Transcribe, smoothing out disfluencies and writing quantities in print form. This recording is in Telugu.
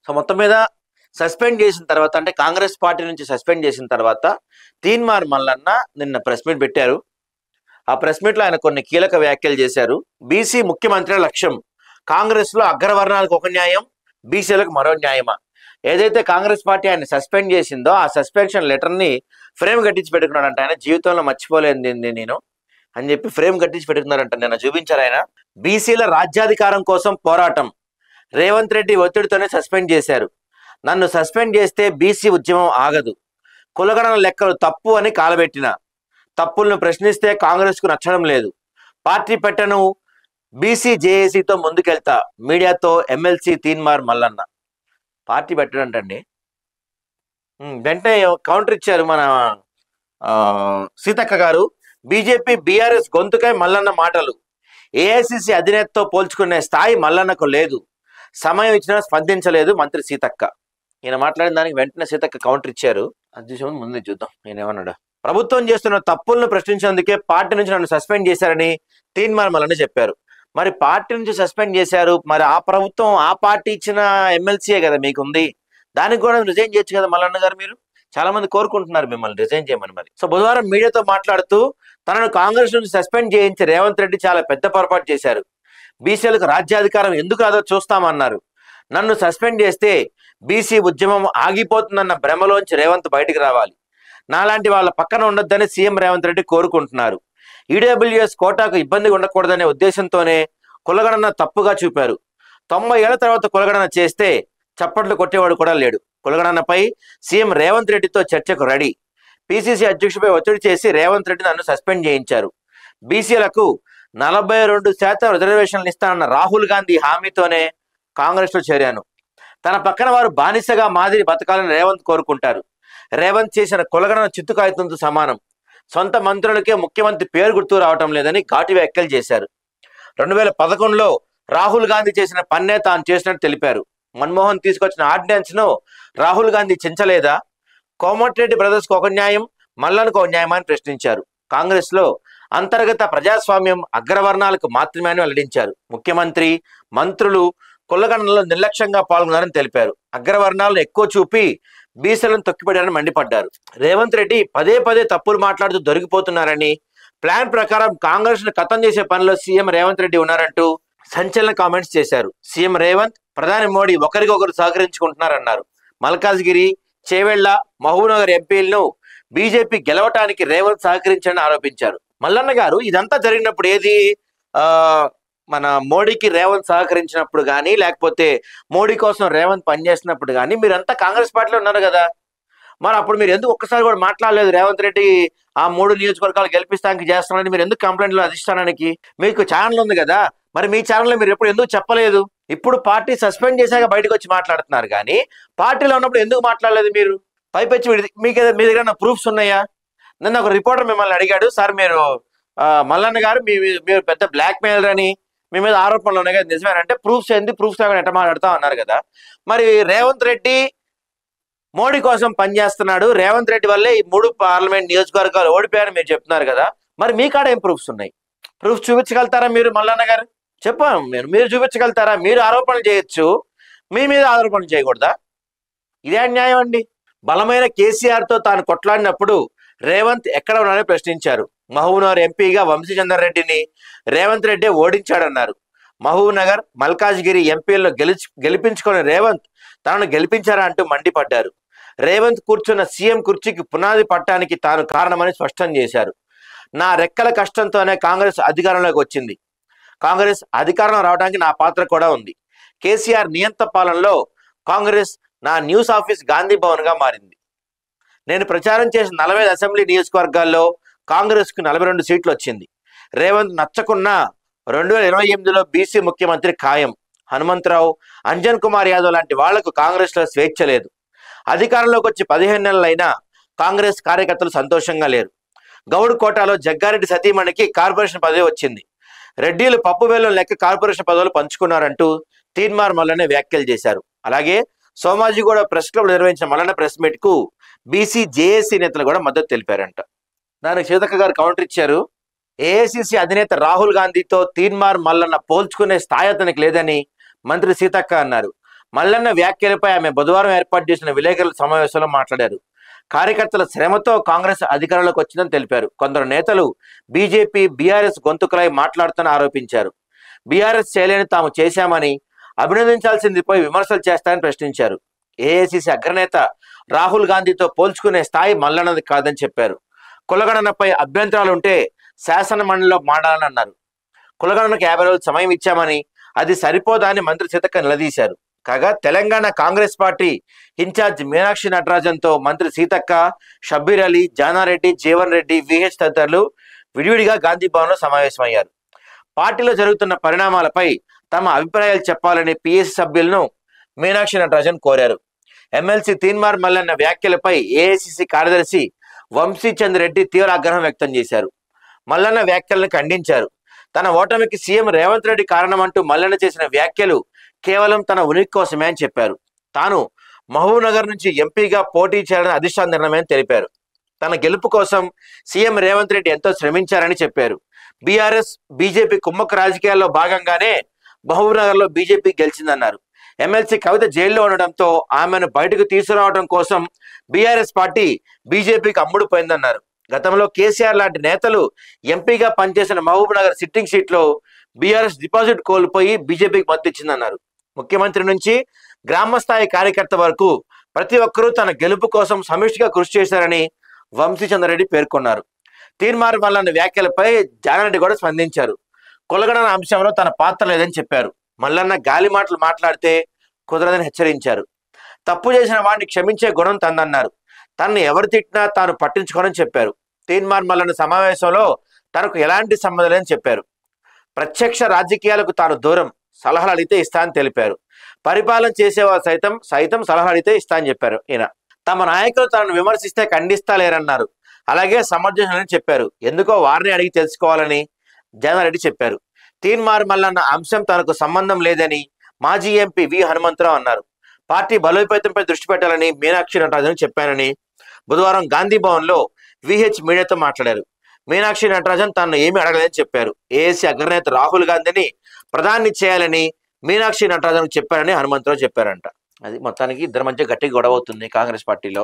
సో మొత్తం మీద సస్పెండ్ చేసిన తర్వాత, అంటే కాంగ్రెస్ పార్టీ నుంచి సస్పెండ్ చేసిన తర్వాత తీన్మార్ మల్లన్న నిన్న ప్రెస్ మీట్ పెట్టారు. ఆ ప్రెస్ మీట్లో ఆయన కొన్ని కీలక వ్యాఖ్యలు చేశారు. బీసీ ముఖ్యమంత్రి లక్ష్యం, కాంగ్రెస్ లో అగ్రవర్ణాలకు ఒక న్యాయం, బీసీలకు మరో న్యాయమా? ఏదైతే కాంగ్రెస్ పార్టీ ఆయన సస్పెండ్ చేసిందో ఆ సస్పెన్షన్ లెటర్ ని ఫ్రేమ్ కట్టించి పెట్టుకున్నాడంట. ఆయన జీవితంలో మర్చిపోలేదు నేను అని చెప్పి ఫ్రేమ్ కట్టించి పెట్టుకున్నారంట. నిన్న చూపించారు ఆయన. బీసీల రాజ్యాధికారం కోసం పోరాటం, రేవంత్ రెడ్డి ఒత్తిడితోనే సస్పెండ్ చేశారు. నన్ను సస్పెండ్ చేస్తే బీసీ ఉద్యమం ఆగదు, కులగణన లెక్కలు తప్పు అని కాలబెట్టిన, తప్పులను ప్రశ్నిస్తే కాంగ్రెస్ కు నచ్చడం లేదు, పార్టీ పెట్టను, బీసీ జేఏసీతో ముందుకెళ్తా, మీడియాతో ఎమ్మెల్సీ తీన్మార్ మల్లన్న. పార్టీ పెట్టడంటండి. వెంటనే కౌంటర్ ఇచ్చారు మన సీతక్క గారు. బీజేపీ బీఆర్ఎస్ గొంతుకై మల్లన్న మాటలు, ఏఐసిసి అధినేతతో పోల్చుకునే స్థాయి మల్లన్నకు లేదు, సమయం ఇచ్చినా స్పందించలేదు మంత్రి సీతక్క. ఈయన మాట్లాడిన దానికి వెంటనే సీతక్క కౌంటర్ ఇచ్చారు. అది ముందు చూద్దాం ఈయన ఏమన్నాడు. ప్రభుత్వం చేస్తున్న తప్పులను ప్రశ్నించేందుకే పార్టీ నుంచి నన్ను సస్పెండ్ చేశారని తీన్మార్ మల్లన్న చెప్పారు. మరి పార్టీ నుంచి సస్పెండ్ చేశారు, మరి ఆ ప్రభుత్వం ఆ పార్టీ ఇచ్చిన ఎమ్మెల్సీయే కదా మీకు ఉంది, దానికి కూడా రిజైన్ చేయొచ్చు కదా మల్లన్న గారు. మీరు చాలా మంది కోరుకుంటున్నారు మిమ్మల్ని రిజైన్ చేయమని. మరి సో బుధవారం మీడియాతో మాట్లాడుతూ తనను కాంగ్రెస్ నుంచి సస్పెండ్ చేయించి రేవంత్ రెడ్డి చాలా పెద్ద పొరపాటు చేశారు, బీసీలకు రాజ్యాధికారం ఎందుకు రాదో చూస్తామన్నారు, నన్ను సస్పెండ్ చేస్తే బీసీ ఉద్యమం ఆగిపోతుందన్న భ్రమలోంచి రేవంత్ బయటికి రావాలి, నాలాంటి వాళ్ళ పక్కన ఉండొద్దని సీఎం రేవంత్ రెడ్డి కోరుకుంటున్నారు, ఈడబ్ల్యూఎస్ కోటాకు ఇబ్బంది ఉండకూడదనే ఉద్దేశంతోనే కులగణన తప్పుగా చూపారు, 90 ఏళ్ల తర్వాత కులగణన చేస్తే చప్పట్లు కొట్టేవాడు కూడా లేడు, కులగణనపై సీఎం రేవంత్ రెడ్డితో చర్చకు రెడీ, పిసిసి అధ్యక్షుడిపై ఒత్తిడి చేసి రేవంత్ రెడ్డి నన్ను సస్పెండ్ చేయించారు, బీసీలకు 42% రిజర్వేషన్లు ఇస్తానన్న రాహుల్ గాంధీ హామీతోనే కాంగ్రెస్ లో చేరాను, తన పక్కన వారు బానిసగా మాదిరి బతకాలని రేవంత్ కోరుకుంటారు, రేవంత్ చేసిన కులగణన చిత్తు కాగితంతో సమానం, సొంత మంత్రులకే ముఖ్యమంత్రి పేరు గుర్తు రావటం లేదని ఘాటు వ్యాఖ్యలు చేశారు. 2011లో రాహుల్ గాంధీ చేసిన పన్నే తాను చేసినట్టు తెలిపారు. మన్మోహన్ తీసుకొచ్చిన ఆర్డినెన్స్ ను రాహుల్ గాంధీ చించలేదా? కోమటిరెడ్డి బ్రదర్స్ కు ఒక న్యాయం, మల్లన్కు ఒక న్యాయం అని ప్రశ్నించారు. కాంగ్రెస్ లో అంతర్గత ప్రజాస్వామ్యం అగ్రవర్ణాలకు మాత్రమే అని వెల్లడించారు. ముఖ్యమంత్రి, మంత్రులు కులగణనలో నిర్లక్ష్యంగా పాల్గొన్నారని తెలిపారు. అగ్రవర్ణాలను ఎక్కువ చూపి బీసీలను తొక్కిపెట్టారని మండిపడ్డారు. రేవంత్ రెడ్డి పదే పదే తప్పులు మాట్లాడుతూ దొరికిపోతున్నారని, ప్లాన్ ప్రకారం కాంగ్రెస్ ను ఖతం చేసే పనిలో సీఎం రేవంత్ రెడ్డి ఉన్నారంటూ సంచలన కామెంట్స్ చేశారు. సీఎం రేవంత్, ప్రధాని మోడీ ఒకరికొకరు సహకరించుకుంటున్నారన్నారు. మల్కాజ్గిరి, చేవెళ్ల, మహబూబ్నగర్ ఎంపీలను బీజేపీ గెలవటానికి రేవంత్ సహకరించారని ఆరోపించారు. మల్లన్న గారు ఇదంతా జరిగినప్పుడు ఏది మన మోడీకి రేవంత్ సహకరించినప్పుడు కానీ, లేకపోతే మోడీ కోసం రేవంత్ పనిచేసినప్పుడు కానీ మీరంతా కాంగ్రెస్ పార్టీలో ఉన్నారు కదా, మరి అప్పుడు మీరు ఎందుకు ఒక్కసారి కూడా మాట్లాడలేదు? రేవంత్ రెడ్డి ఆ 3 నియోజకవర్గాలు గెలిపిస్తానికి చేస్తున్నారని మీరు ఎందుకు కంప్లైంట్లు అధిష్టానానికి? మీకు ఛానల్ ఉంది కదా, మరి మీ ఛానల్లో మీరు ఎప్పుడు ఎందుకు చెప్పలేదు? ఇప్పుడు పార్టీ సస్పెండ్ చేశాక బయటకు వచ్చి మాట్లాడుతున్నారు కానీ పార్టీలో ఉన్నప్పుడు ఎందుకు మాట్లాడలేదు మీరు? పైపెచ్చి మీకు మీ దగ్గర ప్రూఫ్స్ ఉన్నాయా? నిన్న ఒక రిపోర్టర్ మిమ్మల్ని అడిగాడు, సార్ మీరు మల్లన్న గారు మీరు పెద్ద బ్లాక్ మెయిలర్ అని మీ మీద ఆరోపణలు ఉన్నాయి కదా, నిజమేనంటే ప్రూఫ్స్ ఏంది, ప్రూఫ్స్ లేకుండా ఎట్ట మాట్లాడుతా అన్నారు కదా. మరి రేవంత్ రెడ్డి మోడీ కోసం పనిచేస్తున్నాడు, రేవంత్ రెడ్డి వల్లే ఈ 3 పార్లమెంట్ నియోజకవర్గాలు ఓడిపోయారని మీరు చెప్తున్నారు కదా, మరి మీ కాడ ఏం ప్రూఫ్స్ ఉన్నాయి? ప్రూఫ్స్ చూపించగలుగుతారా మీరు? మల్లన్న గారు చెప్పాను, మీరు చూపించగలుగుతారా? మీరు ఆరోపణలు చేయొచ్చు, మీ మీద ఆరోపణలు చేయకూడదా? ఇదే అన్యాయం అండి. బలమైన కేసీఆర్ తో తాను కొట్లాడినప్పుడు రేవంత్ ఎక్కడ ఉన్నారని ప్రశ్నించారు. మహబూబ్నగర్ ఎంపీగా వంశీచందర్ రెడ్డిని రేవంత్ రెడ్డి ఓడించాడన్నారు. మహబూబ్నగర్, మల్కాజ్గిరి ఎంపీలను గెలిపించుకుని రేవంత్ తనను గెలిపించారా అంటూ మండిపడ్డారు. రేవంత్ కూర్చున్న సీఎం కుర్చీకి పునాది పట్టడానికి తాను కారణమని స్పష్టం చేశారు. నా రెక్కల కష్టంతోనే కాంగ్రెస్ అధికారంలోకి వచ్చింది, కాంగ్రెస్ అధికారంలో రావడానికి నా పాత్ర కూడా ఉంది. కేసీఆర్ నియంత్ర పాలనలో కాంగ్రెస్ నా న్యూస్ ఆఫీస్ గాంధీ భవన్ గా మారింది. నేను ప్రచారం చేసిన 45 అసెంబ్లీ నియోజకవర్గాల్లో కాంగ్రెస్ కు 42 సీట్లు వచ్చింది. రేవంత్ నచ్చకున్నా 2028లో బీసీ ముఖ్యమంత్రి ఖాయం. హనుమంతరావు, అంజన్ కుమార్ యాదవ్ లాంటి వాళ్లకు కాంగ్రెస్ లో స్వేచ్ఛ లేదు. అధికారంలోకి వచ్చి 15 నెలలైనా కాంగ్రెస్ కార్యకర్తలు సంతోషంగా లేరు. గౌడ్ కోటాలో జగ్గారెడ్డి సతీమణికి కార్పొరేషన్ పదవి వచ్చింది. రెడ్డిలు పప్పు బెల్లం లెక్క కార్పొరేషన్ పదవులు పంచుకున్నారంటూ తీన్మార్ మల్లన్న వ్యాఖ్యలు చేశారు. అలాగే సోమాజిగూడ ప్రెస్ క్లబ్ నిర్వహించిన మల్లన్న ప్రెస్ మీట్ కు బీసీ జేఏసీ నేతలు కూడా మద్దతు తెలిపారంట. దానికి సీతక్క గారు కౌంటర్ ఇచ్చారు. ఏఐసిసి అధినేత రాహుల్ గాంధీతో తీన్మార్ మల్లన్న పోల్చుకునే స్థాయి అతనికి లేదని మంత్రి సీతక్క అన్నారు. మల్లన్న వ్యాఖ్యలపై ఆమె బుధవారం ఏర్పాటు చేసిన విలేకరుల సమావేశంలో మాట్లాడారు. కార్యకర్తల శ్రమతో కాంగ్రెస్ అధికారంలోకి వచ్చిందని తెలిపారు. కొందరు నేతలు బీజేపీ, బీఆర్ఎస్ గొంతుకలై మాట్లాడుతూనే ఆరోపించారు. బీఆర్ఎస్ చేయలేని తాము చేశామని, అభినందించాల్సింది పోయి విమర్శలు చేస్తారని ప్రశ్నించారు. ఏఐసిసి అగ్రనేత రాహుల్ గాంధీతో పోల్చుకునే స్థాయి మల్లన్నది కాదని చెప్పారు. కులగణనపై అభ్యంతరాలు ఉంటే శాసన మండలిలో మాట్లాడాలని అన్నారు. కులగణనకు 50 రోజులు సమయం ఇచ్చామని, అది సరిపోదా అని మంత్రి సీతక్క నిలదీశారు. కాగా తెలంగాణ కాంగ్రెస్ పార్టీ ఇన్ఛార్జ్ మీనాక్షి నటరాజన్తో మంత్రి సీతక్క, షబ్బీర్ అలీ, జానారెడ్డి, జీవన్ రెడ్డి, విహెచ్ తదితరులు విడివిడిగా గాంధీ భవన్లో సమావేశమయ్యారు. పార్టీలో జరుగుతున్న పరిణామాలపై తమ అభిప్రాయాలు చెప్పాలని పిఎస్సి సభ్యులను మీనాక్షి నటరాజన్ కోరారు. ఎమ్మెల్సీ తీన్మార్ మల్లన్న వ్యాఖ్యలపై ఏఐసిసి కార్యదర్శి వంశీచంద్ రెడ్డి తీవ్ర ఆగ్రహం వ్యక్తం చేశారు. మల్లన్న వ్యాఖ్యలను ఖండించారు. తన ఓటమికి సీఎం రేవంత్ రెడ్డి కారణమంటూ మల్లన్న చేసిన వ్యాఖ్యలు కేవలం తన ఉనికి కోసమే అని చెప్పారు. తాను మహబూబ్ నగర్ నుంచి ఎంపీగా పోటీ చేయాలని అధిష్టాన నిర్ణయమని తెలిపారు. తన గెలుపు కోసం సీఎం రేవంత్ రెడ్డి ఎంతో శ్రమించారని చెప్పారు. బీఆర్ఎస్, బీజేపీ కుమ్మక్క రాజకీయాల్లో భాగంగానే మహబూబ్ నగర్లో బీజేపీ గెలిచిందన్నారు. ఎమ్మెల్సీ కవిత జైల్లో ఉండడంతో ఆమెను బయటకు తీసుకురావడం కోసం బీఆర్ఎస్ పార్టీ బీజేపీకి అమ్ముడుపోయిందన్నారు. గతంలో కేసీఆర్ లాంటి నేతలు ఎంపీగా పనిచేసిన మహబూబ్ నగర్ సిట్టింగ్ సీట్లో బీఆర్ఎస్ డిపాజిట్ కోల్పోయి బీజేపీకి మద్దతు ఇచ్చిందన్నారు. ముఖ్యమంత్రి నుంచి గ్రామ స్థాయి కార్యకర్త వరకు ప్రతి ఒక్కరూ తన గెలుపు కోసం సమిష్టిగా కృషి చేశారని వంశీచంద్రరెడ్డి పేర్కొన్నారు. తీన్మార్ మల్లన్న వ్యాఖ్యలపై జానారెడ్డి కూడా స్పందించారు. కులగణన అంశంలో తన పాత్ర లేదని చెప్పారు. మల్లన్న గాలి మాటలు మాట్లాడితే కుదరదని హెచ్చరించారు. తప్పు చేసిన వాడిని క్షమించే గుణం తందన్నారు. తనను ఎవరు తిట్టినా తాను పట్టించుకోనని చెప్పారు. తీన్మార్ మల్లన్న సమావేశంలో తనకు ఎలాంటి సంబంధం లేదని చెప్పారు. ప్రత్యక్ష రాజకీయాలకు తాను దూరం, సలహాలు అడిగితే ఇస్తా అని తెలిపారు. పరిపాలన చేసేవారు సైతం సలహాలు అడిగితే ఇస్తా అని చెప్పారు. ఈయన తమ నాయకులు తనను విమర్శిస్తే ఖండిస్తా లేరన్నారు. అలాగే సమర్థించాలని చెప్పారు. ఎందుకో వారిని అడిగి తెలుసుకోవాలని జానారెడ్డి చెప్పారు. తీన్మార్ మల్లన్న అంశం తనకు సంబంధం లేదని మాజీ ఎంపీ వి హనుమంతరావు అన్నారు. పార్టీ బలోపేతంపై దృష్టి పెట్టాలని మీనాక్షి నటరాజన్ చెప్పానని బుధవారం గాంధీ భవన్లో విహెచ్ మీడియాతో మాట్లాడారు. మీనాక్షి నటరాజన్ తనను ఏమీ అడగలేదని చెప్పారు. ఏఐసి అగ్రనేత రాహుల్ గాంధీని ప్రధాని చేయాలని మీనాక్షి నటరాజన్ చెప్పారని హనుమంతరావు చెప్పారంట. అది మొత్తానికి ఇద్దరి మధ్య గట్టిగా గొడవ అవుతుంది కాంగ్రెస్ పార్టీలో.